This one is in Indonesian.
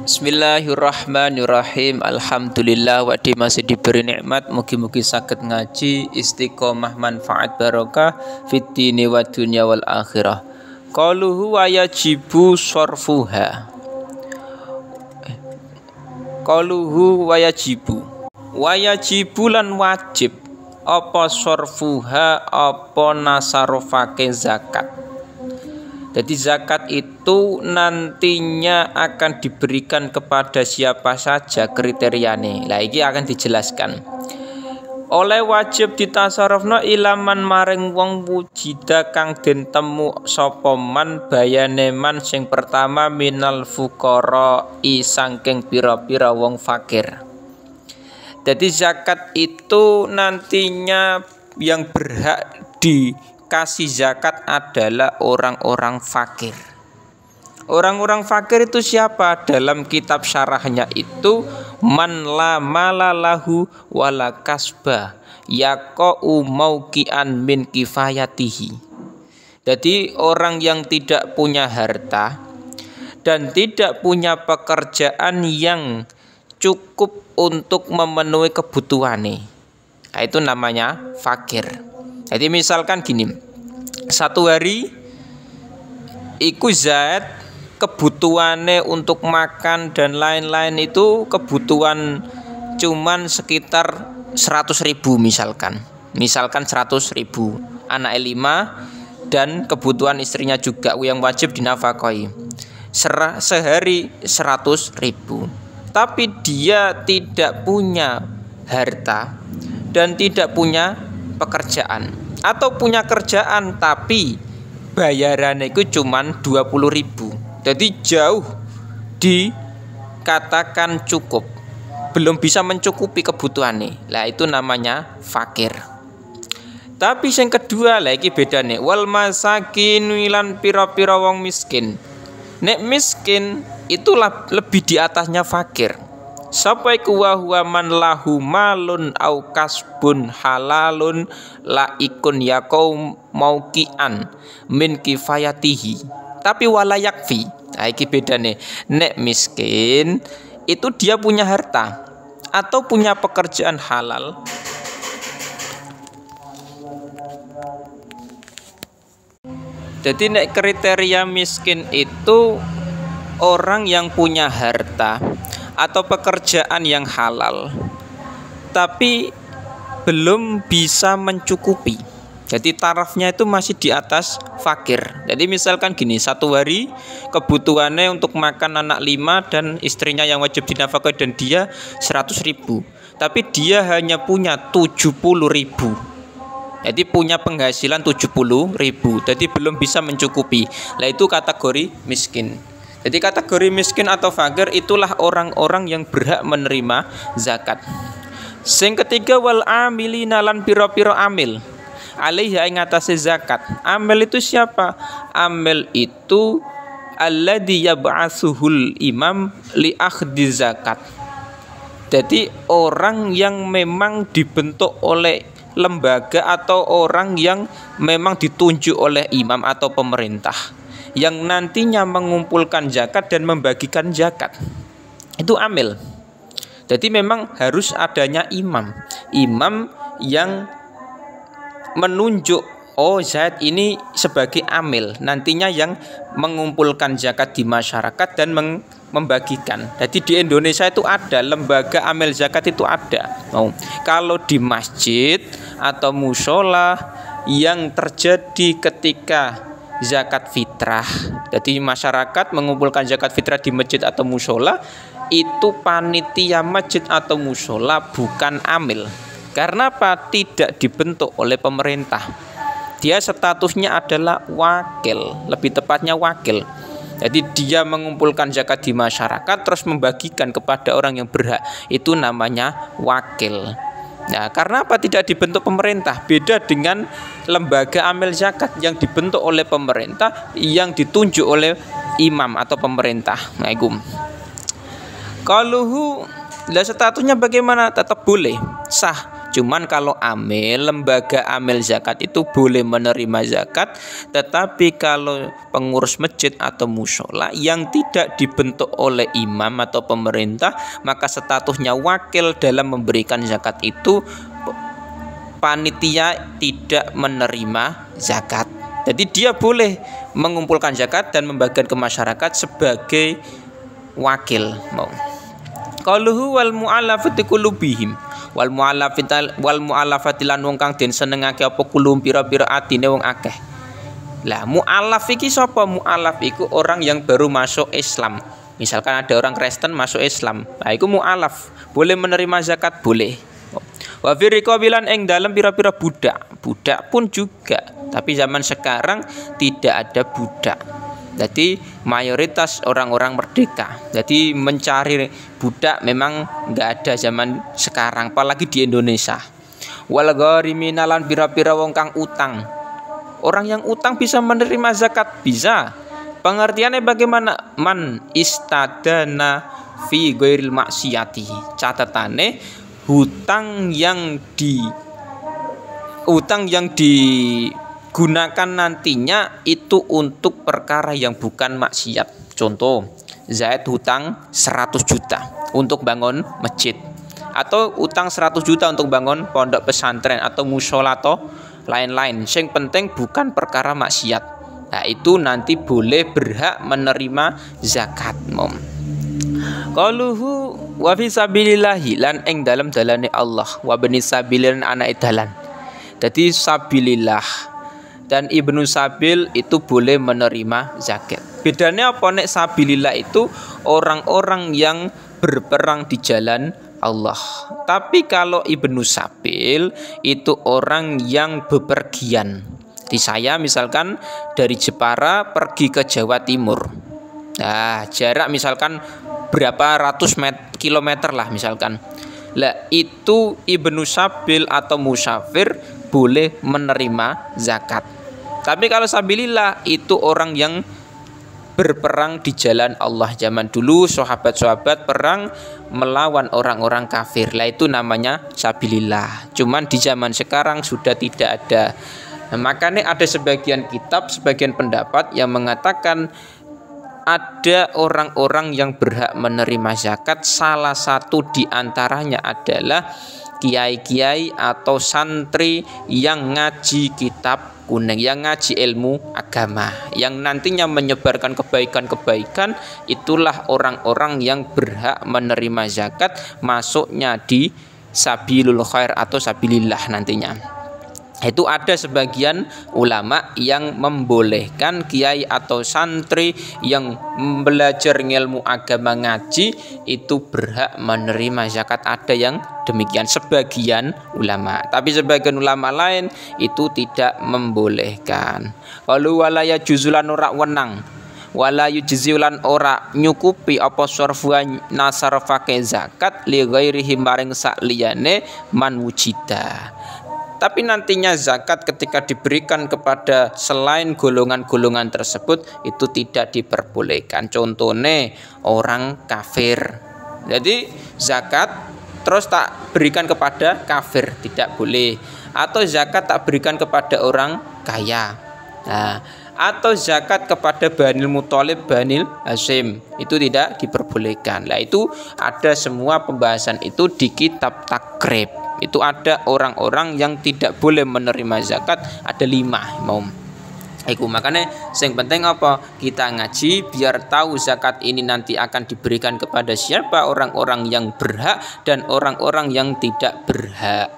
Bismillahirrahmanirrahim. Alhamdulillah wa masih diberi nikmat, mugi-mugi saged ngaji istiqomah manfaat barokah fid dini wa dunya wal akhirah. Qaluhu wa yajibu sarfuha. Qaluhu wa yajibu. Wa yajibu lan wajib apa sarfuha apa nasarufake zakat. Jadi zakat itu nantinya akan diberikan kepada siapa saja kriteriane. Lah iki akan dijelaskan. Oleh wajib ditasarrufna ilaman maring wong wujida kang den temu sapa man bayane man sing pertama minal fuqara saking pira-pira wong fakir. Jadi zakat itu nantinya yang berhak dikasih zakat adalah orang-orang fakir. Orang-orang fakir itu siapa? Dalam kitab syarahnya itu man la malalahu wala kasba yaqau mauqian min kifayatihi. Jadi orang yang tidak punya harta dan tidak punya pekerjaan yang cukup untuk memenuhi kebutuhannya, nah, itu namanya fakir. Jadi misalkan gini, satu hari iku Zaid kebutuhannya untuk makan dan lain-lain itu kebutuhan cuman sekitar 100.000 misalkan 100.000, anak 5 dan kebutuhan istrinya juga yang wajib dinafkahi sehari 100.000. Tapi dia tidak punya harta dan tidak punya pekerjaan, atau punya kerjaan tapi bayarannya itu cuman 20.000. Jadi jauh dikatakan cukup, belum bisa mencukupi kebutuhannya. Lah itu namanya fakir. Tapi yang kedua lagi bedane wal masakin wilan pira-pira wong miskin. Nek miskin itulah lebih di atasnya fakir. Sampai kuwa man lahu malun au kasbun halalun la ikun yaqau mauqian min kifayatihi. Tapi wala yakfi. Nah, iki bedane. Nek miskin itu dia punya harta atau punya pekerjaan halal. Jadi nek kriteria miskin itu orang yang punya harta atau pekerjaan yang halal tapi belum bisa mencukupi. Jadi tarafnya itu masih di atas fakir. Jadi misalkan gini, satu hari kebutuhannya untuk makan anak 5 dan istrinya yang wajib dinafkahi dan dia 100.000. Tapi dia hanya punya 70.000. Jadi punya penghasilan 70.000. Jadi belum bisa mencukupi. Lah itu kategori miskin. Jadi kategori miskin atau fakir itulah orang-orang yang berhak menerima zakat. Sing ketiga wal amilina lan pira-pira amil. Alaiha ing atase zakat. Amil itu siapa? Amil itu alladzi yab'atsuhul imam li akhdhi zakat. Jadi orang yang memang dibentuk oleh lembaga atau orang yang memang ditunjuk oleh imam atau pemerintah yang nantinya mengumpulkan zakat dan membagikan zakat. Itu amil. Jadi memang harus adanya imam yang menunjuk Zaid ini sebagai amil, nantinya yang mengumpulkan zakat di masyarakat dan membagikan. Jadi di Indonesia itu ada lembaga amil zakat itu ada. Kalau di masjid atau musola yang terjadi ketika zakat fitrah, jadi masyarakat mengumpulkan zakat fitrah di masjid atau musola, itu panitia masjid atau musola bukan amil. Karena apa? Tidak dibentuk oleh pemerintah. Dia statusnya adalah wakil, lebih tepatnya wakil. Jadi dia mengumpulkan zakat di masyarakat terus membagikan kepada orang yang berhak. Itu namanya wakil. Nah, karena apa tidak dibentuk pemerintah? Beda dengan lembaga amil zakat yang dibentuk oleh pemerintah, yang ditunjuk oleh imam atau pemerintah. Assalamualaikum. Qaluhu, lah statusnya bagaimana? Tetap boleh, sah. Cuman kalau amil, lembaga amil zakat itu boleh menerima zakat, tetapi kalau pengurus masjid atau mushola yang tidak dibentuk oleh imam atau pemerintah, maka statusnya wakil dalam memberikan zakat itu panitia tidak menerima zakat. Jadi dia boleh mengumpulkan zakat dan membagikan ke masyarakat sebagai wakil. Qaluhu wal mu'allafati qulubihim wal mu'allafati lan wong kang den senengake apa kulum pira-pira atine wong akeh. Lah mu'allaf iki sapa? Mu'allaf iku orang yang baru masuk Islam. Misalkan ada orang Kristen masuk Islam, nah iku mu'allaf, boleh menerima zakat, boleh. Wa fi riqabilan ing dalam pira-pira budak. Budak pun juga, tapi zaman sekarang tidak ada budak. Jadi mayoritas orang-orang merdeka. Jadi mencari budak memang nggak ada zaman sekarang, apalagi di Indonesia. Wal gharimin lan pira-pira wong kang utang. Orang yang utang bisa menerima zakat, bisa. Pengertiannya bagaimana? Man istadana fi ghairil maksiyati. Catatane hutang yang digunakan nantinya itu untuk perkara yang bukan maksiat. Contoh, Zaid hutang 100 juta untuk bangun masjid, atau utang 100 juta untuk bangun pondok pesantren atau mushola atau lain-lain. Yang penting bukan perkara maksiat. Nah, itu nanti boleh berhak menerima zakat. Qaluhu wa fi sabilillahi lan ing dalam dalane Allah wa bani sabilin anak dalan. Jadi sabilillah dan ibnu sabil itu boleh menerima zakat. Bedanya apa nek sabilillah itu orang-orang yang berperang di jalan Allah. Tapi kalau ibnu sabil itu orang yang bepergian. Di saya misalkan dari Jepara pergi ke Jawa Timur. Nah, jarak misalkan berapa ratus kilometer lah misalkan. Lah itu ibnu sabil atau musafir boleh menerima zakat. Tapi kalau sabilillah itu orang yang berperang di jalan Allah. Zaman dulu sahabat-sahabat perang melawan orang-orang kafir. Lah itu namanya sabilillah. Cuman di zaman sekarang sudah tidak ada. Nah, makanya ada sebagian kitab, sebagian pendapat yang mengatakan ada orang-orang yang berhak menerima zakat. Salah satu di antaranya adalah kiai-kiai atau santri yang ngaji kitab kuning, yang ngaji ilmu agama, yang nantinya menyebarkan kebaikan-kebaikan. Itulah orang-orang yang berhak menerima zakat, masuknya di sabilul khair atau sabilillah nantinya. Itu ada sebagian ulama yang membolehkan kiai atau santri yang belajar ilmu agama ngaji itu berhak menerima zakat. Ada yang demikian sebagian ulama, tapi sebagian ulama lain itu tidak membolehkan. Kalau walaya juzulan ora wenang wala yujzilan ora nyukupi apa sarfuan nasarfake zakat li ghairihi maring sakliyane man wujida. Tapi nantinya zakat ketika diberikan kepada selain golongan-golongan tersebut itu tidak diperbolehkan. Contohnya orang kafir. Jadi zakat terus tak berikan kepada kafir, tidak boleh. Atau zakat tak berikan kepada orang kaya. Nah, atau zakat kepada Banil Muthalib, Banil Hasyim, itu tidak diperbolehkan. Nah, itu ada semua pembahasan itu di kitab Takrib. Itu ada orang-orang yang tidak boleh menerima zakat, ada 5. Iku makanya yang penting apa? Kita ngaji biar tahu zakat ini nanti akan diberikan kepada siapa, orang-orang yang berhak dan orang-orang yang tidak berhak.